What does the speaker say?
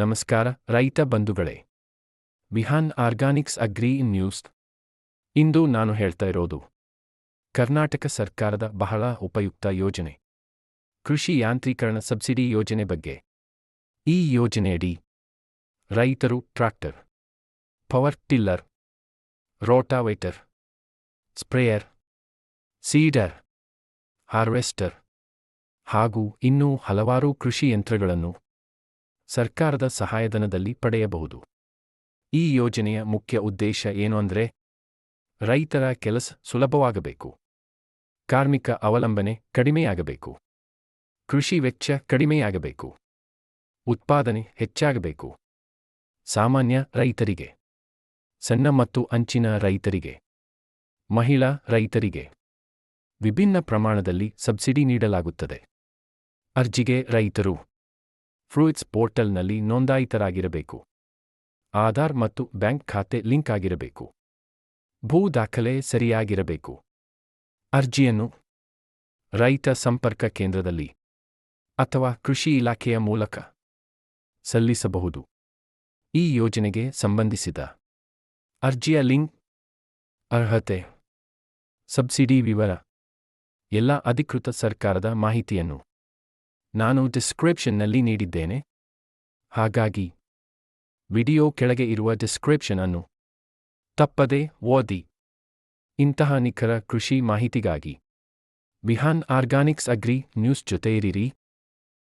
ನಮಸ್ಕಾರ ರೈತ ಬಂಧುಗಳೇ. Vihan organics agri news. ಇಂದು ನಾನು ಹೇಳ್ತಾ ಇರೋದು ಕರ್ನಾಟಕ ಸರ್ಕಾರದ ಬಹಳ ಉಪಯುಕ್ತ ಯೋಜನೆ, ಕೃಷಿ ಯಾಂತ್ರೀಕರಣ ಸಬ್ಸಿಡಿ ಯೋಜನೆ ಬಗ್ಗೆ. ಈ ಯೋಜನೆಯಡಿ ರೈತರು tractor, power tiller, rotavator, sprayer, cedar, harvester ಹಾಗೂ ಇನ್ನೂ ಹಲವಾರು ಕೃಷಿ ಯಂತ್ರಗಳನ್ನು ಸರ್ಕಾರದ ಸಹಾಯಧನದಲ್ಲಿ ಪಡೆಯಬಹುದು. ಈ ಯೋಜನೆಯ ಮುಖ್ಯ ಉದ್ದೇಶ ಏನು ಅಂದ್ರೆ, ರೈತರ ಕೆಲಸ ಸುಲಭವಾಗಬೇಕು, ಕಾರ್ಮಿಕ ಅವಲಂಬನೆ ಕಡಿಮೆಯಾಗಬೇಕು, ಕೃಷಿ ವೆಚ್ಚ ಕಡಿಮೆಯಾಗಬೇಕು, ಉತ್ಪಾದನೆ ಹೆಚ್ಚಾಗಬೇಕು. ಸಾಮಾನ್ಯ ರೈತರಿಗೆ, ಸಣ್ಣ ಮತ್ತು ಅಂಚಿನ ರೈತರಿಗೆ, ಮಹಿಳಾ ರೈತರಿಗೆ ವಿಭಿನ್ನ ಪ್ರಮಾಣದಲ್ಲಿ ಸಬ್ಸಿಡಿ ನೀಡಲಾಗುತ್ತದೆ. ಅರ್ಜಿಗೆ ರೈತರು ಫ್ರೂಟ್ಸ್ ಪೋರ್ಟಲ್ನಲ್ಲಿ ನೋಂದಾಯಿತರಾಗಿರಬೇಕು. ಆಧಾರ್ ಮತ್ತು ಬ್ಯಾಂಕ್ ಖಾತೆ ಲಿಂಕ್ ಆಗಿರಬೇಕು. ಭೂ ದಾಖಲೆ ಸರಿಯಾಗಿರಬೇಕು. ಅರ್ಜಿಯನ್ನು ರೈತ ಸಂಪರ್ಕ ಕೇಂದ್ರದಲ್ಲಿ ಅಥವಾ ಕೃಷಿ ಇಲಾಖೆಯ ಮೂಲಕ ಸಲ್ಲಿಸಬಹುದು. ಈ ಯೋಜನೆಗೆ ಸಂಬಂಧಿಸಿದ ಅರ್ಜಿಯ ಲಿಂಕ್, ಅರ್ಹತೆ, ಸಬ್ಸಿಡಿ ವಿವರ, ಎಲ್ಲ ಅಧಿಕೃತ ಸರ್ಕಾರದ ಮಾಹಿತಿಯನ್ನು ನಾನು ಡಿಸ್ಕ್ರಿಪ್ಷನ್ನಲ್ಲಿ ನೀಡಿದ್ದೇನೆ. ಹಾಗಾಗಿ ವಿಡಿಯೋ ಕೆಳಗೆ ಇರುವ ಡಿಸ್ಕ್ರಿಪ್ಷನ್ ಅನ್ನು ತಪ್ಪದೆ ಓದಿ. ಇಂತಹ ನಿಖರ ಕೃಷಿ ಮಾಹಿತಿಗಾಗಿ ವಿಹಾನ್ ಆರ್ಗಾನಿಕ್ಸ್ ಅಗ್ರಿ ನ್ಯೂಸ್ ಜೊತೆ ಇರಿರಿ.